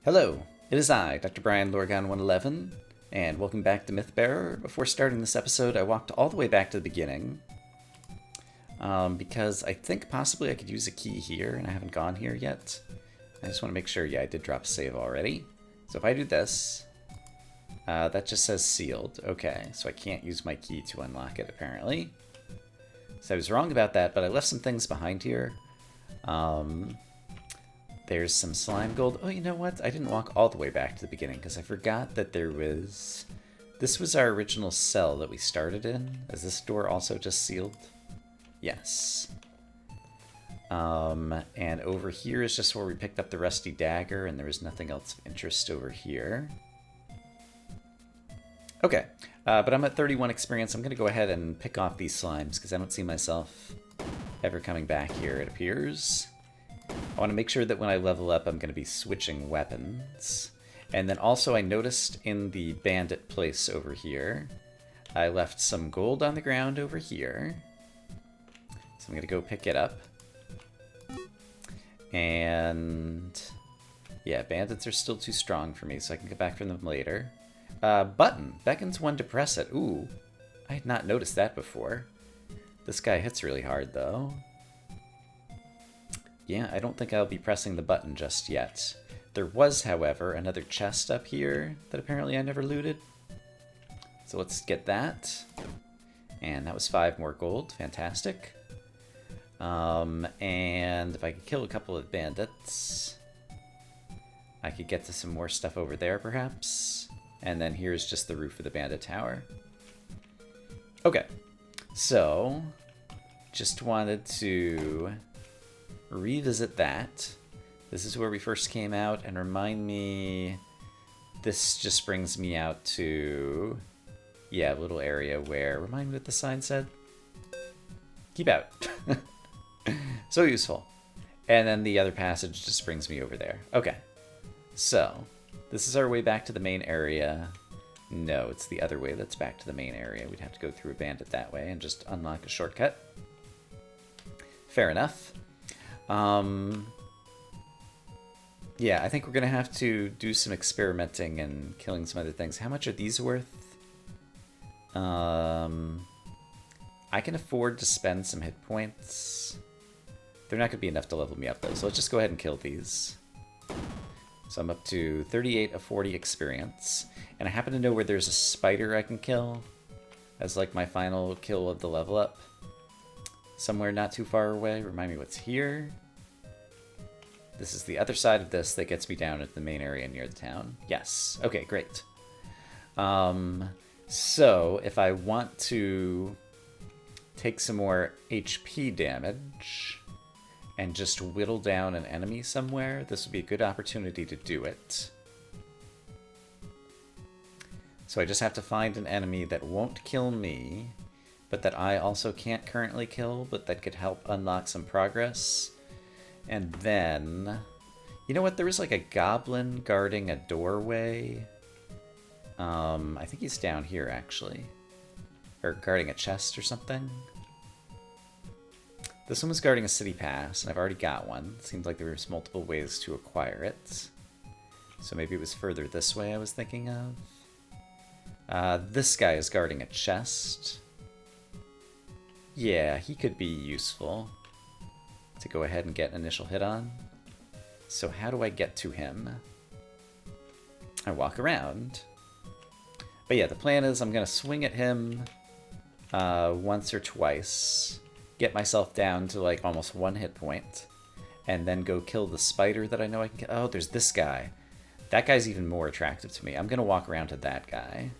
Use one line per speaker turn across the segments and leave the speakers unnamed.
Hello, it is I, Dr. Brian Lorgan 111, and welcome back to Mythbearer. Before starting this episode, I walked all the way back to the beginning, because I think possibly I could use a key here, and I haven't gone here yet. I just want to make sure, yeah, I did drop a save already. So if I do this, that just says sealed. Okay, so I can't use my key to unlock it, apparently. So I was wrong about that, but I left some things behind here. There's some slime gold. Oh, you know what? I didn't walk all the way back to the beginning because I forgot that there was... This was our original cell that we started in. Is this door also just sealed? Yes. And over here is just where we picked up the rusty dagger, and there was nothing else of interest over here. Okay, but I'm at 31 experience. I'm going to go ahead and pick off these slimes because I don't see myself ever coming back here, it appears. I want to make sure that when I level up, I'm going to be switching weapons. And then also I noticed in the bandit place over here, I left some gold on the ground over here. So I'm going to go pick it up. And yeah, bandits are still too strong for me, so I can get back from them later. Button. Beckons one to press it. Ooh, I had not noticed that before. This guy hits really hard, though. Yeah, I don't think I'll be pressing the button just yet. There was, however, another chest up here that apparently I never looted. So let's get that. And that was 5 more gold. Fantastic. And if I could kill a couple of bandits, I could get to some more stuff over there, perhaps. And then here's just the roof of the bandit tower. Okay, so just wanted to revisit that. This is where we first came out, and remind me, this just brings me out to, yeah, a little area where, remind me what the sign said? Keep out. So useful. And then the other passage just brings me over there. Okay, so this is our way back to the main area. No, it's the other way that's back to the main area. We'd have to go through a bandit that way and just unlock a shortcut. Fair enough. Yeah, I think we're going to have to do some experimenting and killing some other things. How much are these worth? I can afford to spend some hit points. They're not going to be enough to level me up, though, so let's just go ahead and kill these. So I'm up to 38 of 40 experience. And I happen to know where there's a spider I can kill as like my final kill of the level up. Somewhere not too far away. Remind me what's here. This is the other side of this that gets me down at the main area near the town. Yes. Okay, great. So if I want to take some more HP damage and just whittle down an enemy somewhere, this would be a good opportunity to do it. So I just have to find an enemy that won't kill me, but that I also can't currently kill, but that could help unlock some progress. And then, you know what, there was like a goblin guarding a doorway. I think he's down here, actually. Or guarding a chest or something. This one was guarding a city pass, and I've already got one. It seems like there was multiple ways to acquire it. So maybe it was further this way I was thinking of. This guy is guarding a chest. Yeah, he could be useful to go ahead and get an initial hit on. So how do I get to him? I walk around. But yeah, the plan is I'm going to swing at him once or twice, get myself down to like almost 1 hit point, and then go kill the spider that I know I can get. Oh, there's this guy. That guy's even more attractive to me. I'm going to walk around to that guy.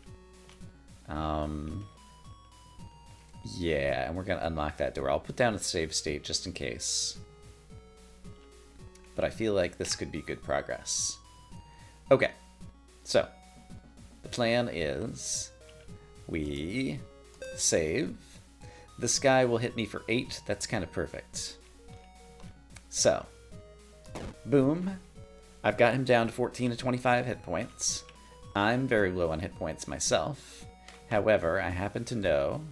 Yeah, and we're going to unlock that door. I'll put down a save state just in case. But I feel like this could be good progress. Okay, so the plan is we save. This guy will hit me for 8. That's kind of perfect. So, boom. I've got him down to 14 to 25 hit points. I'm very low on hit points myself. However, I happen to know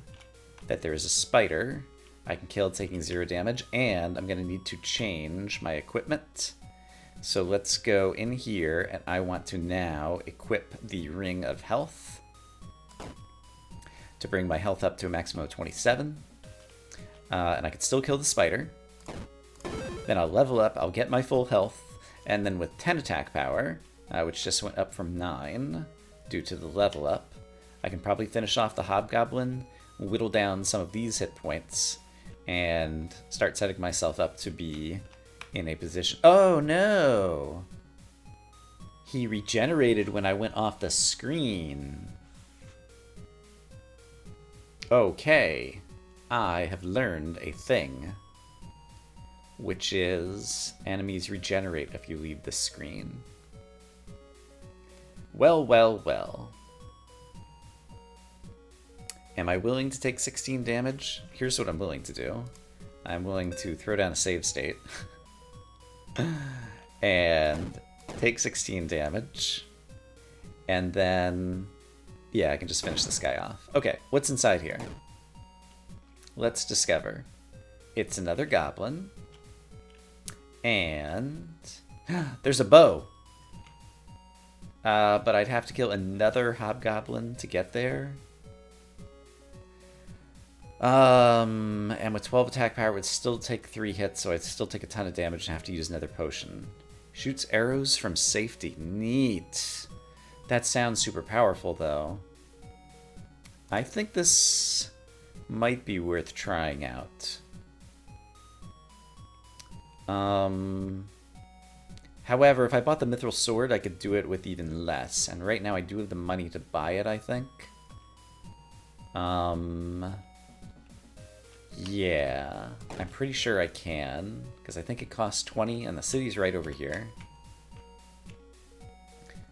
that there is a spider I can kill taking 0 damage, and I'm going to need to change my equipment So let's go in here, and I want to now equip the Ring of Health to bring my health up to a maximum of 27. And I can still kill the spider. Then I'll level up, I'll get my full health, and then with 10 attack power, which just went up from 9 due to the level up, I can probably finish off the Hobgoblin, whittle down some of these hit points, and start setting myself up to be in a position... Oh no! He regenerated when I went off the screen. Okay. I have learned a thing, which is enemies regenerate if you leave the screen. Well, well, well. Am I willing to take 16 damage? Here's what I'm willing to do. I'm willing to throw down a save state and take 16 damage. And then, yeah, I can just finish this guy off. Okay, what's inside here? Let's discover. It's another goblin. And there's a bow. But I'd have to kill another hobgoblin to get there. And with 12 attack power, it would still take 3 hits, so I'd still take a ton of damage and have to use another potion. Shoots arrows from safety. Neat. That sounds super powerful, though. I think this might be worth trying out. However, if I bought the Mithril Sword, I could do it with even less. And right now I do have the money to buy it, I think. Yeah, I'm pretty sure I can, because I think it costs 20, and the city's right over here.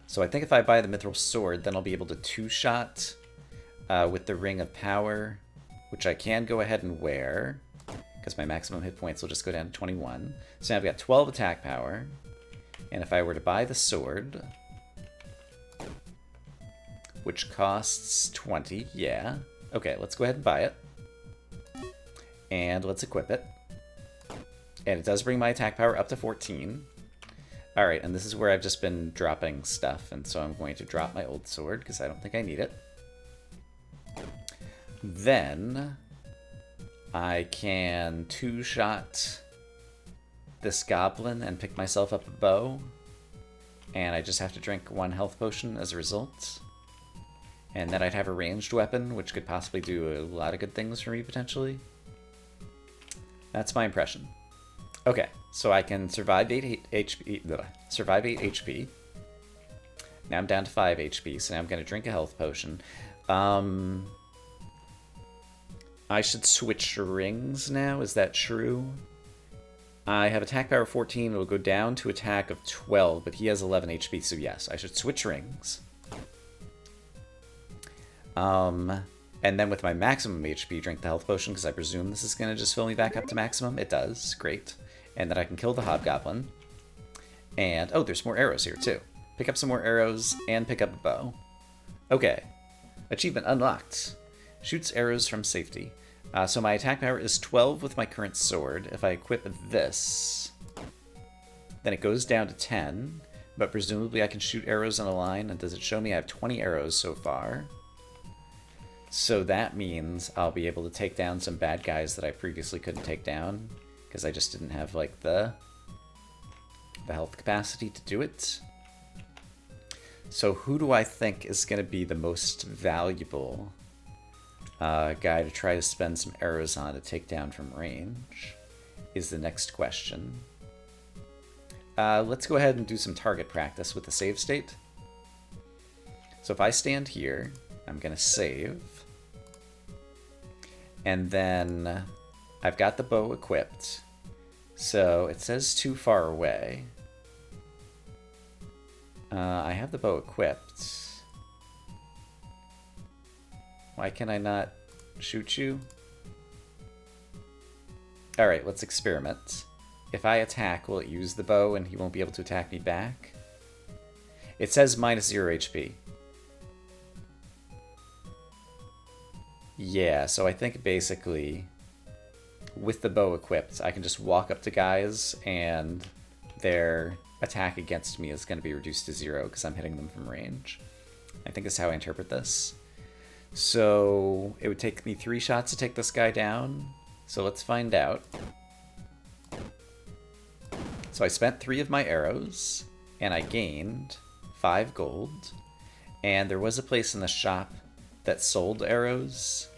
So I think if I buy the Mithril Sword, then I'll be able to two-shot with the Ring of Power, which I can go ahead and wear, because my maximum hit points will just go down to 21. So now I've got 12 attack power, and if I were to buy the sword, which costs 20, yeah. Okay, let's go ahead and buy it. And let's equip it. And it does bring my attack power up to 14. Alright, and this is where I've just been dropping stuff, and so I'm going to drop my old sword, because I don't think I need it. Then I can two-shot this goblin and pick myself up a bow. And I just have to drink 1 health potion as a result. And then I'd have a ranged weapon, which could possibly do a lot of good things for me, potentially. That's my impression. Okay, so I can survive 8 HP. Survive 8 HP. Now I'm down to 5 HP, so now I'm going to drink a health potion. I should switch rings now, is that true? I have attack power 14, it'll go down to attack of 12, but he has 11 HP, so yes, I should switch rings. And then with my maximum HP, drink the health potion, because I presume this is going to just fill me back up to maximum. It does, great. And then I can kill the hobgoblin. And, oh, there's more arrows here, too. Pick up some more arrows, and pick up a bow. Okay. Achievement unlocked. Shoots arrows from safety. So my attack power is 12 with my current sword. If I equip this, then it goes down to 10. But presumably I can shoot arrows on a line. And does it show me I have 20 arrows so far? So that means I'll be able to take down some bad guys that I previously couldn't take down. Because I just didn't have, like, the health capacity to do it. So who do I think is going to be the most valuable guy to try to spend some arrows on to take down from range is the next question. Let's go ahead and do some target practice with the save state. So if I stand here, I'm going to save. And then I've got the bow equipped. So it says too far away. I have the bow equipped. Why can I not shoot you? Alright, let's experiment. If I attack, will it use the bow and he won't be able to attack me back? It says -0 HP. Yeah, so I think basically with the bow equipped, I can just walk up to guys and their attack against me is going to be reduced to 0 because I'm hitting them from range. I think is how I interpret this. So it would take me 3 shots to take this guy down. So let's find out. So I spent 3 of my arrows, and I gained 5 gold. And there was a place in the shop that sold arrows.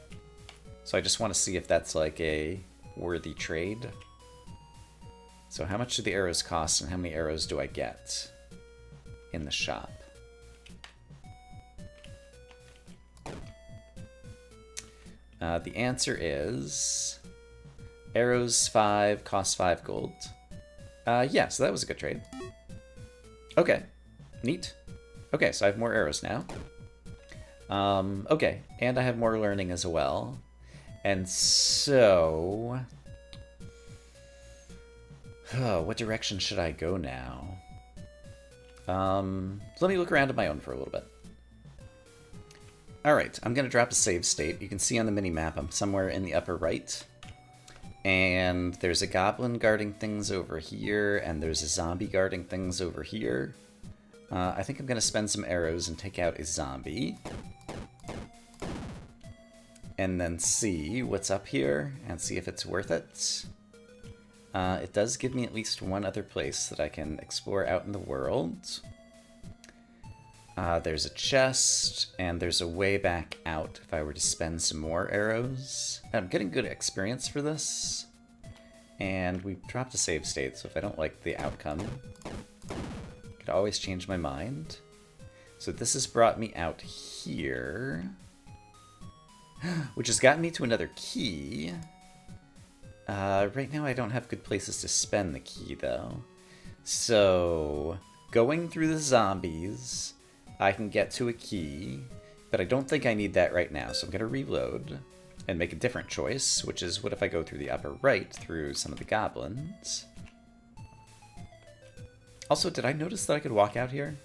So I just want to see if that's like a worthy trade. So how much do the arrows cost, and how many arrows do I get in the shop? The answer is arrows 5 cost 5 gold. Yeah, so that was a good trade. Okay, neat. Okay, so I have more arrows now. Okay, and I have more learning as well. And so... what direction should I go now? Let me look around at my own for a little bit. Alright, I'm going to drop a save state. You can see on the mini-map I'm somewhere in the upper right. And there's a goblin guarding things over here, and there's a zombie guarding things over here. I think I'm going to spend some arrows and take out a zombie. And then see what's up here, and see if it's worth it. It does give me at least one other place that I can explore out in the world. There's a chest, and there's a way back out if I were to spend some more arrows. I'm getting good experience for this. And we dropped a save state, so if I don't like the outcome, I could always change my mind. So this has brought me out here, which has gotten me to another key. Right now I don't have good places to spend the key, though. So, going through the zombies, I can get to a key, but I don't think I need that right now, so I'm going to reload and make a different choice, which is what if I go through the upper right through some of the goblins. Also, did I notice that I could walk out here?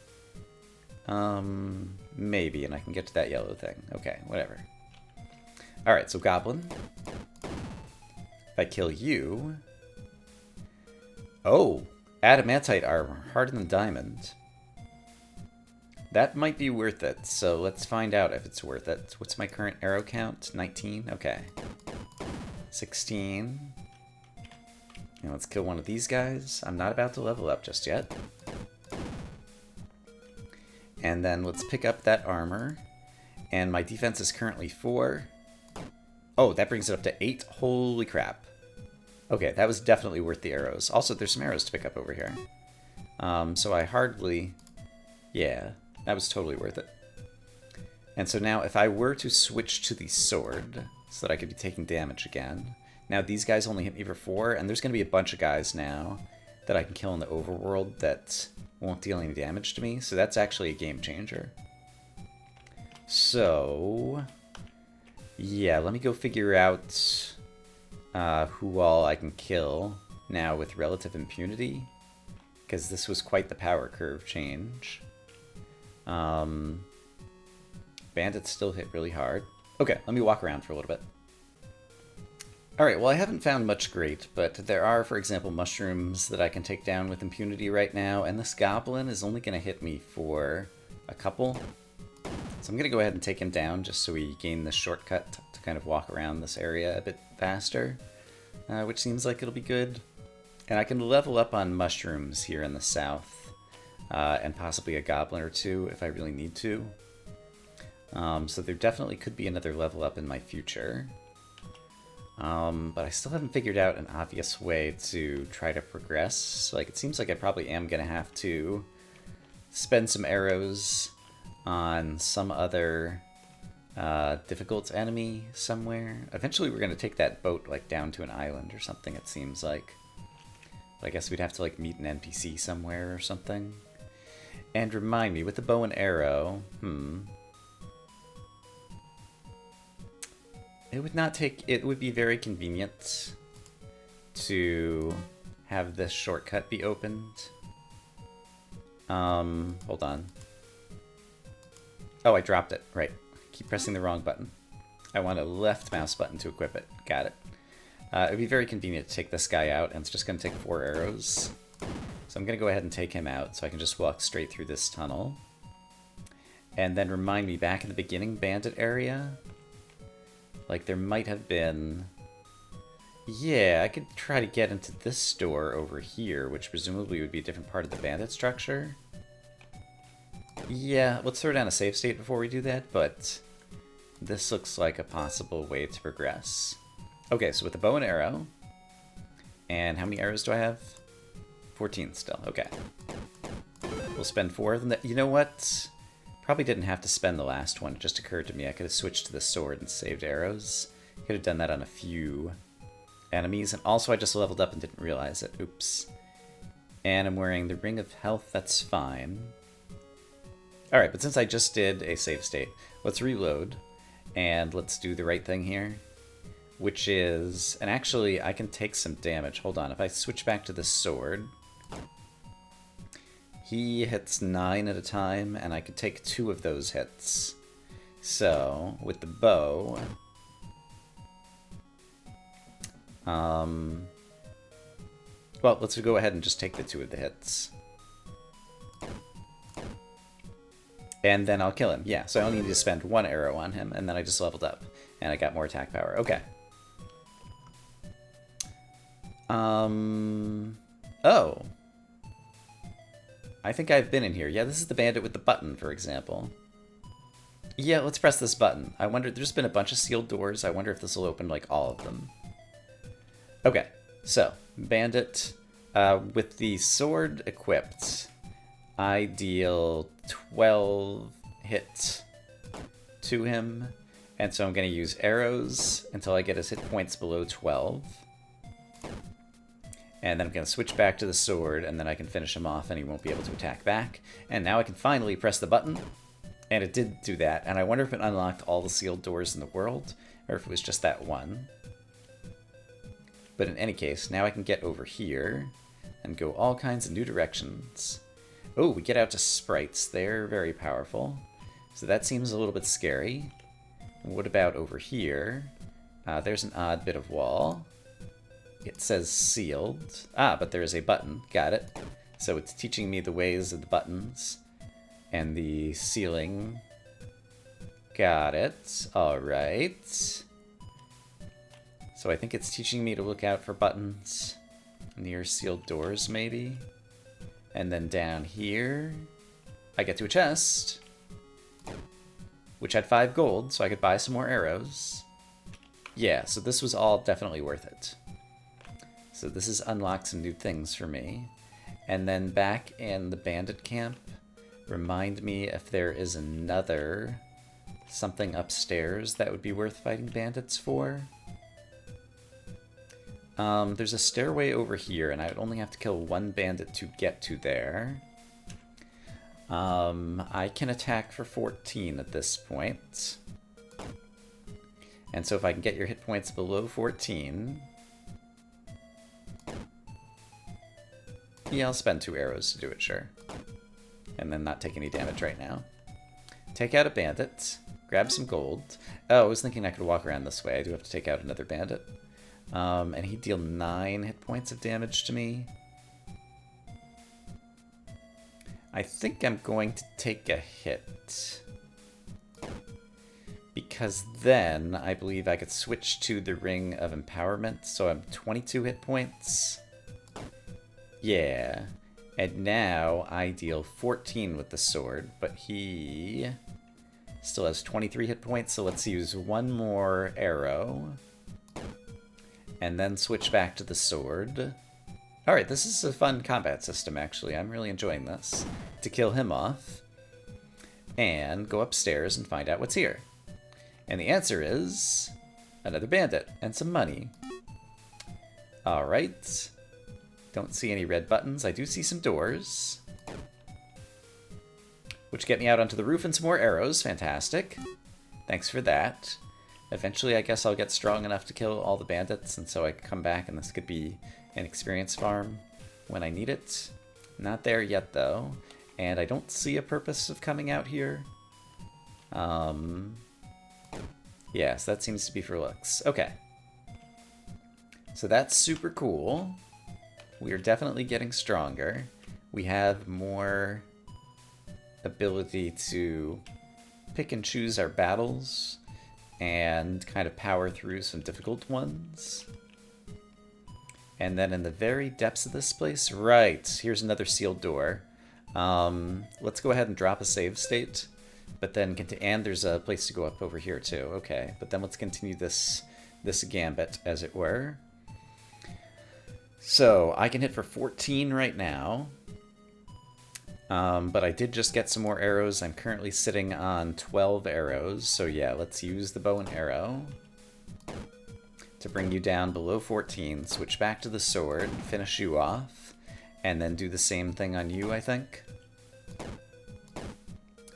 Maybe, and I can get to that yellow thing. Okay, whatever. Alright, so goblin. If I kill you... Oh! Adamantite armor, harder than diamond. That might be worth it, so let's find out if it's worth it. What's my current arrow count? 19? Okay. 16. And let's kill one of these guys. I'm not about to level up just yet. And then let's pick up that armor. And my defense is currently 4. Oh, that brings it up to 8. Holy crap. Okay, that was definitely worth the arrows. Also, there's some arrows to pick up over here. So I hardly... Yeah, that was totally worth it. And so now, if I were to switch to the sword, so that I could be taking damage again... Now, these guys only hit me for 4, and there's going to be a bunch of guys now that I can kill in the overworld that won't deal any damage to me, so that's actually a game changer. So... Yeah, let me go figure out who all I can kill now with relative impunity, because this was quite the power curve change. Bandits still hit really hard. Okay, let me walk around for a little bit. Alright, well I haven't found much great, but there are, for example, mushrooms that I can take down with impunity right now, and this goblin is only going to hit me for a couple. So I'm going to go ahead and take him down just so we gain this shortcut to kind of walk around this area a bit faster, which seems like it'll be good. And I can level up on mushrooms here in the south, and possibly a goblin or 2 if I really need to. So there definitely could be another level up in my future. But I still haven't figured out an obvious way to try to progress. Like, it seems like I probably am going to have to spend some arrows on some other difficult enemy somewhere. Eventually we're going to take that boat like down to an island or something, it seems like. But I guess we'd have to like meet an NPC somewhere or something. And remind me, with the bow and arrow, it would not take, it would be very convenient to have this shortcut be opened. Hold on. Oh, I dropped it. Right. Keep pressing the wrong button. I want a left mouse button to equip it. Got it. It would be very convenient to take this guy out, and it's just going to take 4 arrows. So So I'm going to go ahead and take him out so I can just walk straight through this tunnel. And then remind me, back in the beginning bandit area, like there might have been... Yeah, I could try to get into this door over here, which presumably would be a different part of the bandit structure. Yeah, let's throw down a save state before we do that, but this looks like a possible way to progress. Okay, so with the bow and arrow, and how many arrows do I have? 14 still, okay. We'll spend 4 of them. You know what? Probably didn't have to spend the last one. It just occurred to me I could have switched to the sword and saved arrows. Could have done that on a few enemies, and also I just leveled up and didn't realize it. Oops. And I'm wearing the Ring of Health, that's fine. Alright, but since I just did a save state, let's reload, and let's do the right thing here. Which is... And actually, I can take some damage. Hold on, if I switch back to the sword... He hits 9 at a time, and I could take 2 of those hits. So, with the bow... Well, let's go ahead and just take the 2 of the hits. And then I'll kill him. Yeah, so I only need to spend 1 arrow on him, and then I just leveled up. And I got more attack power. Okay. Oh. I think I've been in here. Yeah, this is the bandit with the button, for example. Yeah, let's press this button. I wonder, there's been a bunch of sealed doors. I wonder if this will open, like, all of them. Okay, so, bandit, with the sword equipped, I deal 12 hits to him, and so I'm going to use arrows until I get his hit points below 12. And then I'm going to switch back to the sword, and then I can finish him off, and he won't be able to attack back. And now I can finally press the button, and it did do that. And I wonder if it unlocked all the sealed doors in the world, or if it was just that one. But in any case, now I can get over here and go all kinds of new directions. Oh, we get out to sprites. They're very powerful. So that seems a little bit scary. What about over here? There's an odd bit of wall. It says sealed. Ah, but there is a button. Got it. So it's teaching me the ways of the buttons and the sealing. Got it. All right. So I think it's teaching me to look out for buttons near sealed doors, maybe. And then down here, I get to a chest, which had 5 gold, so I could buy some more arrows. Yeah, so this was all definitely worth it. So this has unlocked some new things for me. And then back in the bandit camp, remind me if there is another something upstairs that would be worth fighting bandits for. There's a stairway over here, and I would only have to kill 1 bandit to get to there. I can attack for 14 at this point. And so if I can get your hit points below 14... Yeah, I'll spend 2 arrows to do it, sure. And then not take any damage right now. Take out a bandit. Grab some gold. Oh, I was thinking I could walk around this way. I do have to take out another bandit. And he'd deal 9 hit points of damage to me. I think I'm going to take a hit. Because then I believe I could switch to the Ring of Empowerment. So I'm 22 hit points. Yeah. And now I deal 14 with the sword, but he still has 23 hit points, so let's use 1 more arrow. And then switch back to the sword. Alright, this is a fun combat system, actually. I'm really enjoying this. To kill him off. And go upstairs and find out what's here. And the answer is... another bandit and some money. Alright. Don't see any red buttons. I do see some doors. Which get me out onto the roof and some more arrows. Fantastic. Thanks for that. Eventually, I guess I'll get strong enough to kill all the bandits, and so I can come back, and this could be an experience farm when I need it. Not there yet, though. And I don't see a purpose of coming out here. Yeah, so that seems to be for looks. Okay. So that's super cool. We are definitely getting stronger. we have more ability to pick and choose our battles and kind of power through some difficult ones. And then in the very depths of this place, right, here's another sealed door. Let's go ahead and drop a save state, but then and there's a place to go up over here too. Okay, but then let's continue this gambit, as it were. So I can hit for 14 right now, but I did just get some more arrows. I'm currently sitting on 12 arrows, so yeah, let's use the bow and arrow to bring you down below 14, switch back to the sword, finish you off, and then do the same thing on you, I think.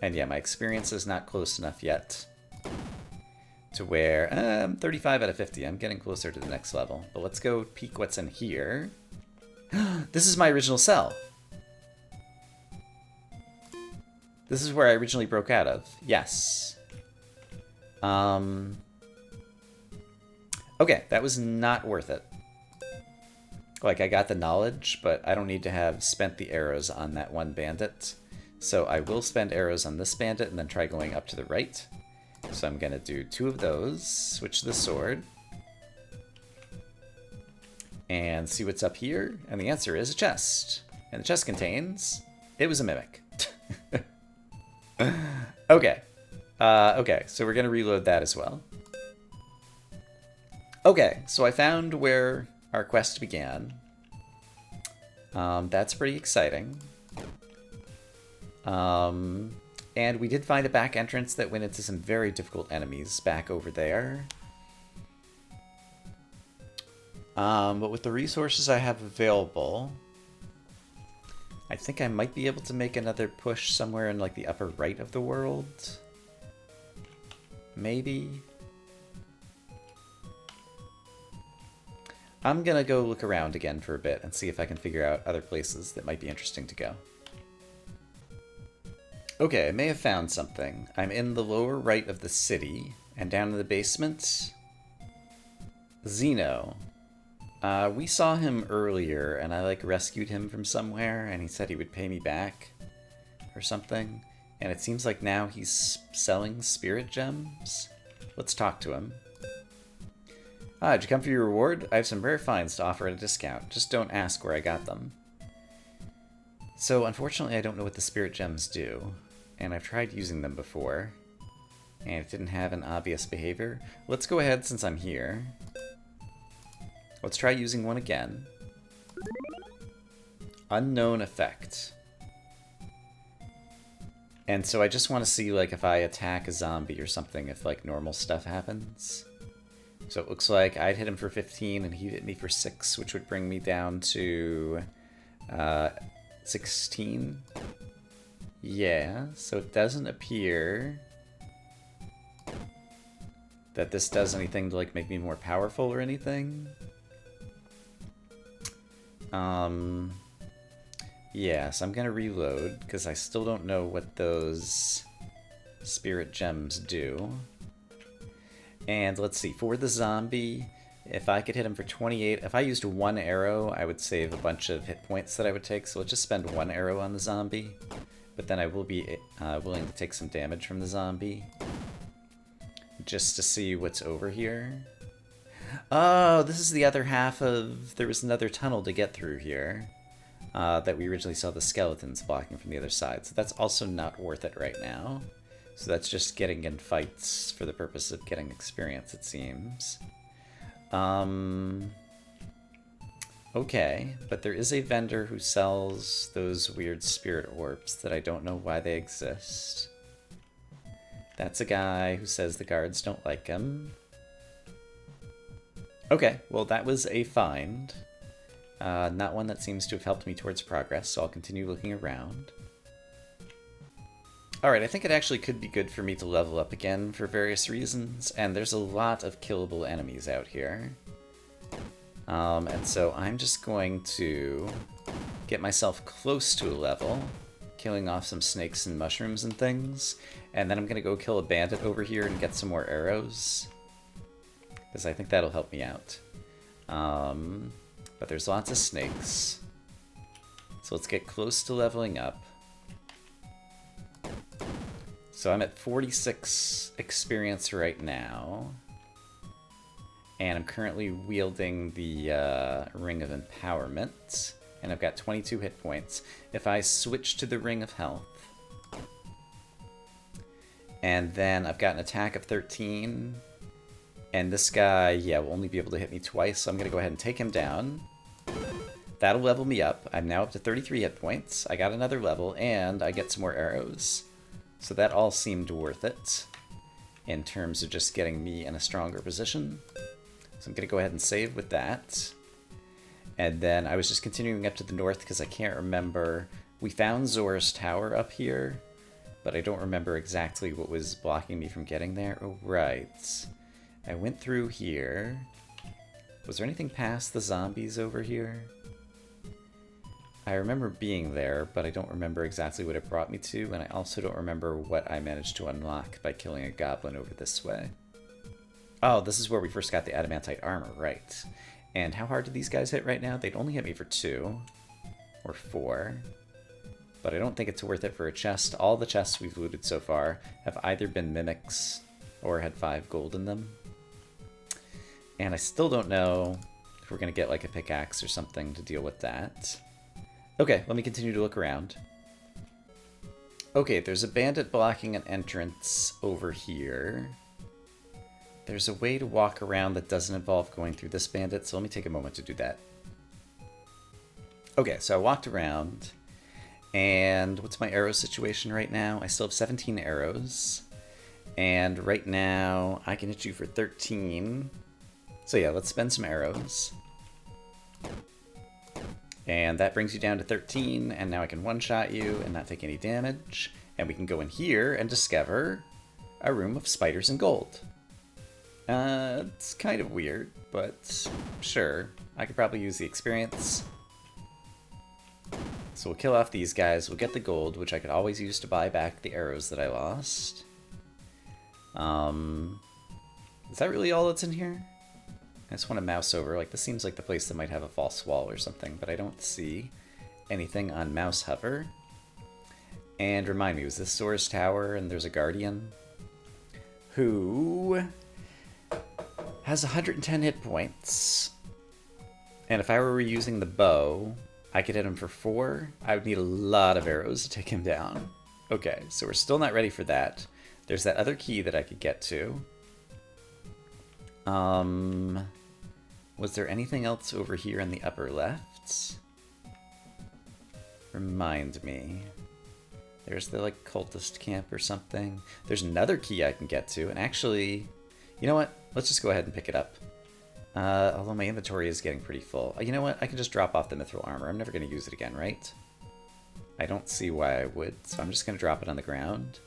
And yeah, my experience is not close enough yet to where... I'm 35 out of 50. I'm getting closer to the next level. But let's go peek what's in here. This is my original cell. This is where I originally broke out of. Yes. Okay, that was not worth it. Like, I got the knowledge, but I don't need to have spent the arrows on that one bandit. So I will spend arrows on this bandit and then try going up to the right. So I'm going to do 2 of those, switch to the sword, and see what's up here. And the answer is a chest. And the chest contains... It was a mimic. Okay. Okay, so we're going to reload that as well. Okay, so I found where our quest began. That's pretty exciting. And we did find a back entrance that went into some very difficult enemies back over there. But with the resources I have available, I think I might be able to make another push somewhere in like the upper right of the world. Maybe. I'm gonna go look around again for a bit and see if I can figure out other places that might be interesting to go. Okay, I may have found something. I'm in the lower right of the city, and down in the basement, Zeno. We saw him earlier, and I like rescued him from somewhere, and he said he would pay me back or something. And it seems like now he's selling spirit gems. Let's talk to him. Did you come for your reward? I have some rare finds to offer at a discount. Just don't ask where I got them. So, unfortunately, I don't know what the spirit gems do. And I've tried using them before. And it didn't have an obvious behavior. Let's go ahead since I'm here. Let's try using one again. Unknown effect. And so I just want to see, like, if I attack a zombie or something, if, like, normal stuff happens. So it looks like I'd hit him for 15 and he'd hit me for 6, which would bring me down to 16. Yeah, so it doesn't appear that this does anything to like make me more powerful or anything. Yeah, so I'm gonna reload because I still don't know what those spirit gems do. And let's see, for the zombie, if I could hit him for 28, if I used 1 arrow, I would save a bunch of hit points that I would take, so let's just spend 1 arrow on the zombie. But then I will be willing to take some damage from the zombie, just to see what's over here. Oh, this is the other half of... There was another tunnel to get through here that we originally saw the skeletons blocking from the other side, so that's also not worth it right now. So that's just getting in fights for the purpose of getting experience, it seems. Okay, but there is a vendor who sells those weird spirit orbs that I don't know why they exist. That's a guy who says the guards don't like him. Okay, well that was a find. Not one that seems to have helped me towards progress, so I'll continue looking around. Alright, I think it actually could be good for me to level up again for various reasons, and there's a lot of killable enemies out here. And so I'm just going to get myself close to a level, killing off some snakes and mushrooms and things, and then I'm going to go kill a bandit over here and get some more arrows, because I think that'll help me out. But there's lots of snakes, So let's get close to leveling up. So I'm at 46 experience right now. And I'm currently wielding the Ring of Empowerment. And I've got 22 hit points. If I switch to the Ring of Health, and then I've got an attack of 13, and this guy, yeah, will only be able to hit me twice, so I'm going to go ahead and take him down. That'll level me up. I'm now up to 33 hit points. I got another level, and I get some more arrows. So that all seemed worth it in terms of just getting me in a stronger position. So I'm going to go ahead and save with that. And then I was just continuing up to the north because I can't remember. We found Zora's Tower up here, but I don't remember exactly what was blocking me from getting there. Oh, right. I went through here. Was there anything past the zombies over here? I remember being there, but I don't remember exactly what it brought me to, and I also don't remember what I managed to unlock by killing a goblin over this way. Oh, this is where we first got the Adamantite Armor, right. And how hard do these guys hit right now? They'd only hit me for 2 or 4. But I don't think it's worth it for a chest. All the chests we've looted so far have either been mimics or had 5 gold in them. And I still don't know if we're going to get like a pickaxe or something to deal with that. Okay, let me continue to look around. Okay, there's a bandit blocking an entrance over here. There's a way to walk around that doesn't involve going through this bandit, so let me take a moment to do that. Okay, so I walked around, and what's my arrow situation right now? I still have 17 arrows, and right now I can hit you for 13. So yeah, let's spend some arrows. And that brings you down to 13, and now I can one-shot you and not take any damage. And we can go in here and discover a room of spiders and gold. It's kind of weird, but sure. I could probably use the experience. So we'll kill off these guys, we'll get the gold, which I could always use to buy back the arrows that I lost. Is that really all that's in here? I just want to mouse over. Like, this seems like the place that might have a false wall or something, but I don't see anything on mouse hover. And remind me, was this Zora's Tower and there's a guardian who has 110 hit points. And if I were reusing the bow, I could hit him for 4. I would need a lot of arrows to take him down. Okay, so we're still not ready for that. There's that other key that I could get to. Was there anything else over here in the upper left? Remind me. There's the, like, cultist camp or something. There's another key I can get to, and actually, you know what? Let's just go ahead and pick it up. Although my inventory is getting pretty full. You know what? I can just drop off the mithril armor. I'm never going to use it again, right? I don't see why I would, so I'm just going to drop it on the ground.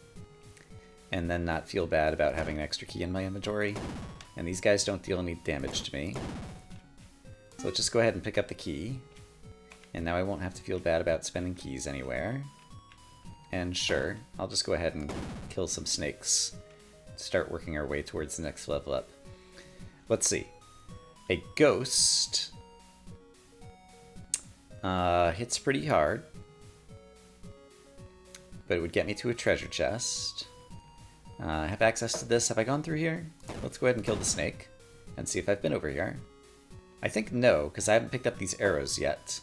And then not feel bad about having an extra key in my inventory. And these guys don't deal any damage to me. So let's just go ahead and pick up the key. And now I won't have to feel bad about spending keys anywhere. And sure, I'll just go ahead and kill some snakes. Start working our way towards the next level up. Let's see. A ghost hits pretty hard. But it would get me to a treasure chest. I have access to this. Have I gone through here? Let's go ahead and kill the snake and see if I've been over here. I think no, because I haven't picked up these arrows yet.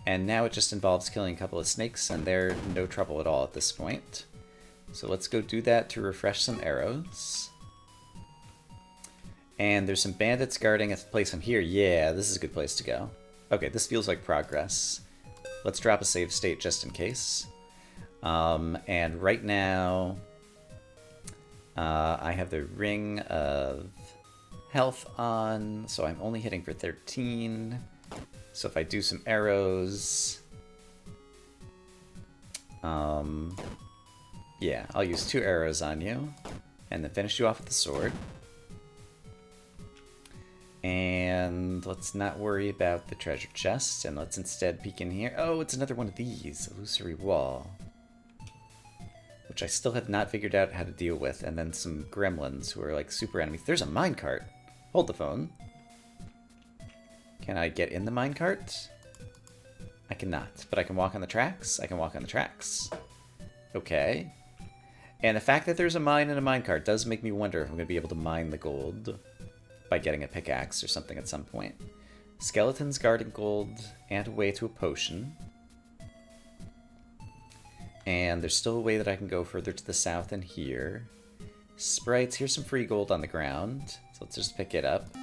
And now it just involves killing a couple of snakes, and they're no trouble at all at this point. So let's go do that to refresh some arrows. And there's some bandits guarding a place in here. Yeah, this is a good place to go. Okay, this feels like progress. Let's drop a save state just in case. And right now, I have the Ring of Health on, so I'm only hitting for 13. So if I do some arrows, yeah, I'll use 2 arrows on you, and then finish you off with the sword. And let's not worry about the treasure chest, and let's instead peek in here. Oh, it's another one of these, illusory wall, which I still have not figured out how to deal with, and then some gremlins who are like super enemies. There's a minecart. Hold the phone. Can I get in the minecart? I cannot, but I can walk on the tracks. I can walk on the tracks. Okay. And the fact that there's a mine and a minecart does make me wonder if I'm going to be able to mine the gold by getting a pickaxe or something at some point. Skeletons guarding gold and a way to a potion. And there's still a way that I can go further to the south in here. Sprites, here's some free gold on the ground. So let's just pick it up.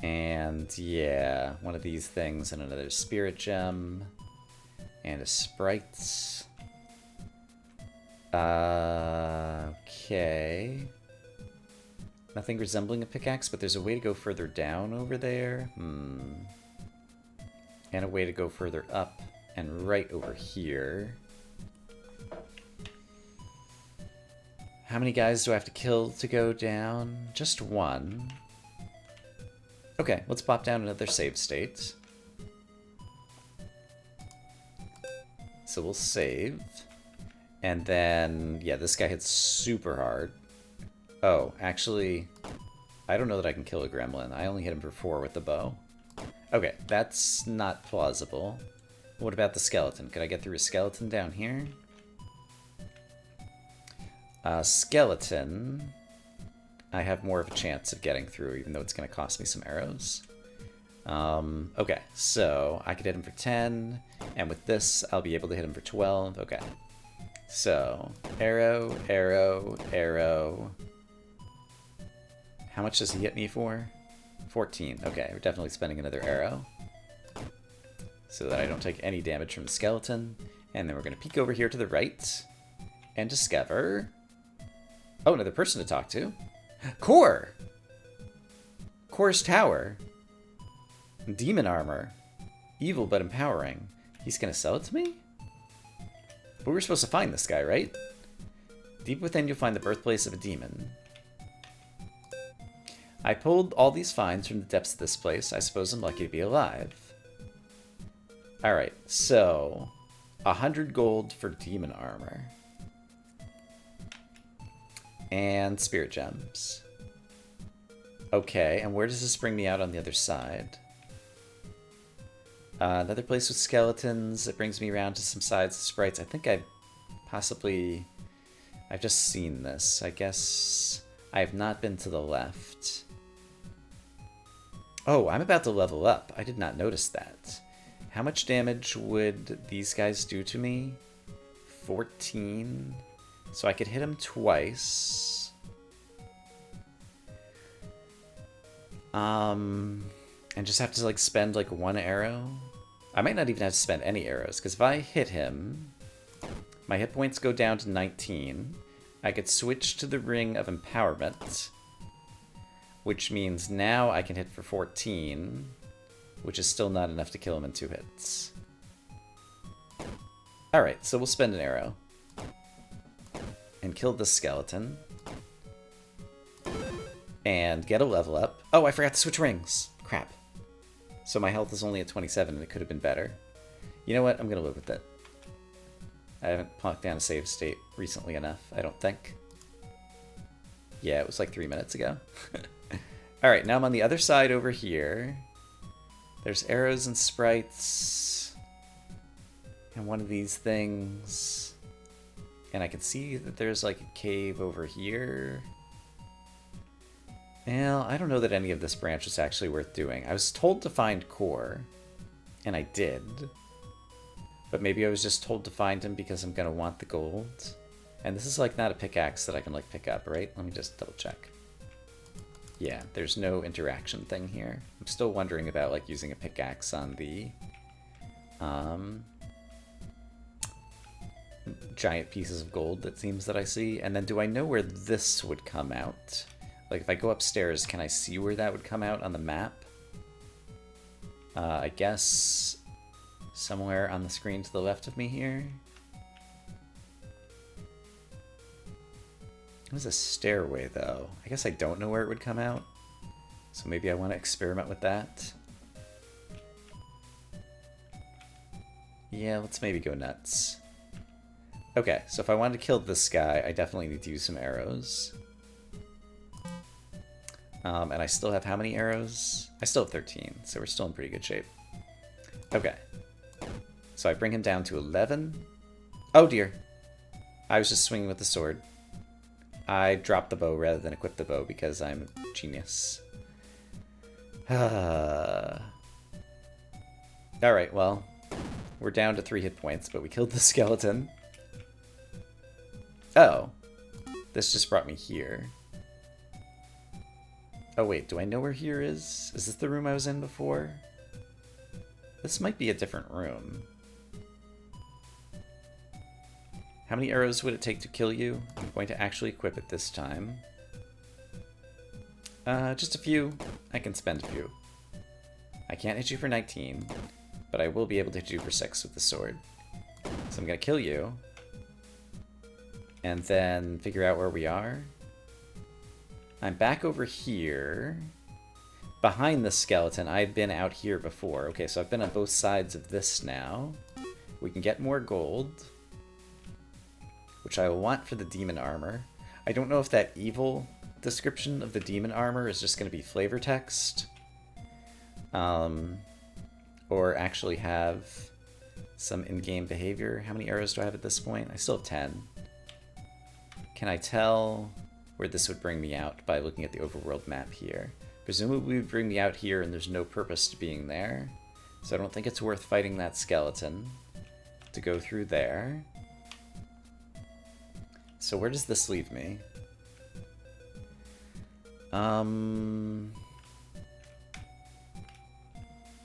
And yeah, one of these things and another spirit gem. And a sprite. Okay. Nothing resembling a pickaxe, but there's a way to go further down over there. And a way to go further up and right over here. How many guys do I have to kill to go down? Just one. Okay, let's pop down another save state. So we'll save. And then, yeah, this guy hits super hard. Oh, actually, I don't know that I can kill a gremlin. I only hit him for 4 with the bow. Okay, that's not plausible. What about the skeleton? Could I get through a skeleton down here? Skeleton, I have more of a chance of getting through, even though it's going to cost me some arrows. Okay, so I could hit him for 10, and with this, I'll be able to hit him for 12. Okay, so arrow, arrow, arrow. How much does he hit me for? 14. Okay, we're definitely spending another arrow so that I don't take any damage from the skeleton. And then we're going to peek over here to the right and discover... Oh, another person to talk to. Core! Core's Tower. Demon armor. Evil but empowering. He's going to sell it to me? But we were supposed to find this guy, right? Deep within you'll find the birthplace of a demon. I pulled all these finds from the depths of this place. I suppose I'm lucky to be alive. Alright, so 100 gold for demon armor. And spirit gems. Okay, and where does this bring me out on the other side? Another place with skeletons. It brings me around to some sides of sprites. I think I've just seen this. I guess I have not been to the left. Oh, I'm about to level up. I did not notice that. How much damage would these guys do to me? 14. So I could hit him twice. And just have to like spend like 1 arrow. I might not even have to spend any arrows, because if I hit him, my hit points go down to 19. I could switch to the Ring of Empowerment, which means now I can hit for 14, which is still not enough to kill him in 2 hits. Alright, so we'll spend an arrow. And kill this skeleton. And get a level up. Oh, I forgot to switch rings. Crap. So my health is only at 27 and it could have been better. You know what? I'm going to live with it. I haven't plonked down a save state recently enough, I don't think. Yeah, it was like 3 minutes ago. Alright, now I'm on the other side over here. There's arrows and sprites. And one of these things. And I can see that there's like a cave over here. Well, I don't know that any of this branch is actually worth doing. I was told to find Core, and I did. But maybe I was just told to find him because I'm gonna want the gold. And this is like not a pickaxe that I can like pick up, right? Let me just double check. Yeah, there's no interaction thing here. I'm still wondering about like using a pickaxe on the giant pieces of gold that seems that I see. And then do I know where this would come out? Like if I go upstairs, can I see where that would come out on the map? I guess somewhere on the screen to the left of me here. There's a stairway though. I guess I don't know where it would come out. So maybe I want to experiment with that. Yeah, let's maybe go nuts. Okay, so if I wanted to kill this guy, I definitely need to use some arrows. And I still have how many arrows? I still have 13, so we're still in pretty good shape. Okay. So I bring him down to 11. Oh dear. I was just swinging with the sword. I dropped the bow rather than equip the bow because I'm a genius. Alright, well, we're down to 3 hit points, but we killed the skeleton. Oh. This just brought me here. Oh wait, do I know where here is? Is this the room I was in before? This might be a different room. How many arrows would it take to kill you? I'm going to actually equip it this time. Just a few. I can spend a few. I can't hit you for 19, but I will be able to hit you for 6 with the sword. So I'm going to kill you, and then figure out where we are. I'm back over here. Behind the skeleton, I've been out here before. Okay, so I've been on both sides of this now. We can get more gold, which I will want for the demon armor. I don't know if that evil description of the demon armor is just going to be flavor text, or actually have some in-game behavior. How many arrows do I have at this point? I still have 10. Can I tell where this would bring me out by looking at the overworld map here? Presumably it would bring me out here and there's no purpose to being there, so I don't think it's worth fighting that skeleton to go through there. So where does this leave me?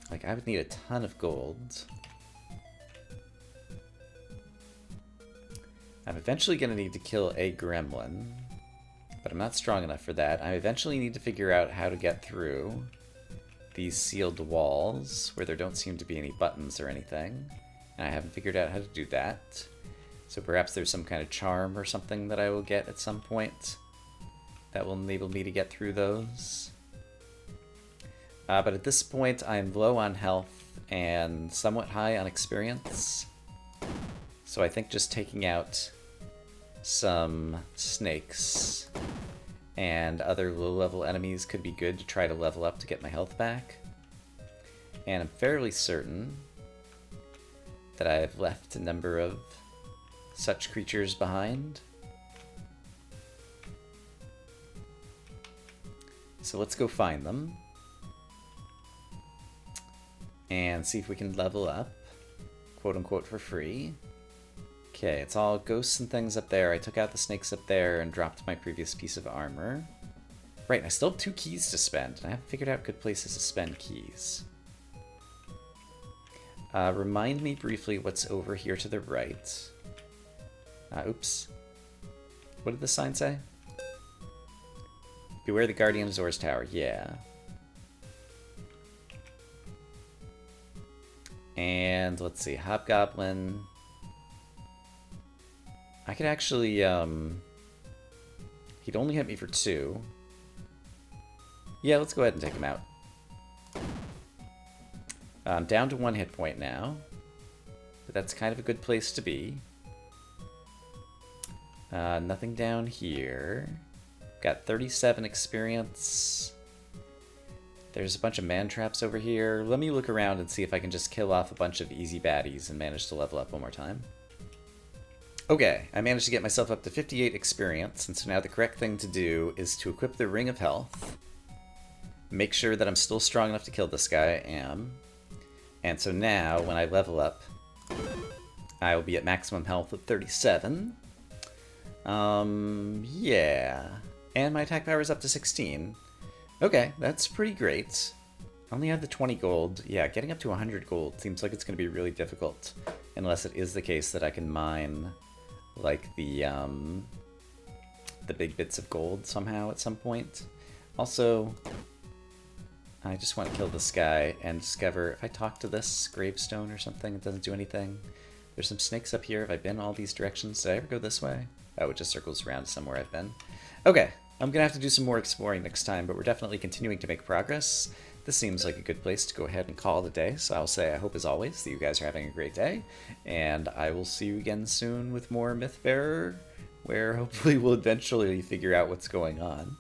Like, I would need a ton of gold. I'm eventually going to need to kill a gremlin, but I'm not strong enough for that. I eventually need to figure out how to get through these sealed walls where there don't seem to be any buttons or anything, and I haven't figured out how to do that. So perhaps there's some kind of charm or something that I will get at some point that will enable me to get through those. But at this point, I'm low on health and somewhat high on experience. So I think just taking out some snakes and other low-level enemies could be good to try to level up to get my health back. And I'm fairly certain that I've left a number of such creatures behind. So let's go find them and see if we can level up, quote-unquote, for free. Okay, it's all ghosts and things up there. I took out the snakes up there and dropped my previous piece of armor. Right, I still have 2 keys to spend, and I haven't figured out good places to spend keys. Remind me briefly what's over here to the right. Oops. What did the sign say? Beware the Guardian of Zor's Tower. Yeah. And let's see, Hobgoblin. I could actually, he'd only hit me for 2. Yeah, let's go ahead and take him out. I'm down to 1 hit point now, but that's kind of a good place to be. Nothing down here. Got 37 experience. There's a bunch of man traps over here. Let me look around and see if I can just kill off a bunch of easy baddies and manage to level up one more time. Okay, I managed to get myself up to 58 experience, and so now the correct thing to do is to equip the Ring of Health. Make sure that I'm still strong enough to kill this guy. I am. And so now, when I level up, I will be at maximum health of 37. Yeah. And my attack power is up to 16. Okay, that's pretty great. I only have the 20 gold. Yeah, getting up to 100 gold seems like it's going to be really difficult, unless it is the case that I can mine, like, the big bits of gold somehow at some point. Also, I just want to kill this guy and discover if I talk to this gravestone or something, it doesn't do anything. There's some snakes up here. Have I been all these directions? Did I ever go this way? Oh, it just circles around somewhere I've been. Okay, I'm going to have to do some more exploring next time, but we're definitely continuing to make progress. This seems like a good place to go ahead and call it a day, so I'll say I hope, as always, that you guys are having a great day, and I will see you again soon with more Mythbearer, where hopefully we'll eventually figure out what's going on.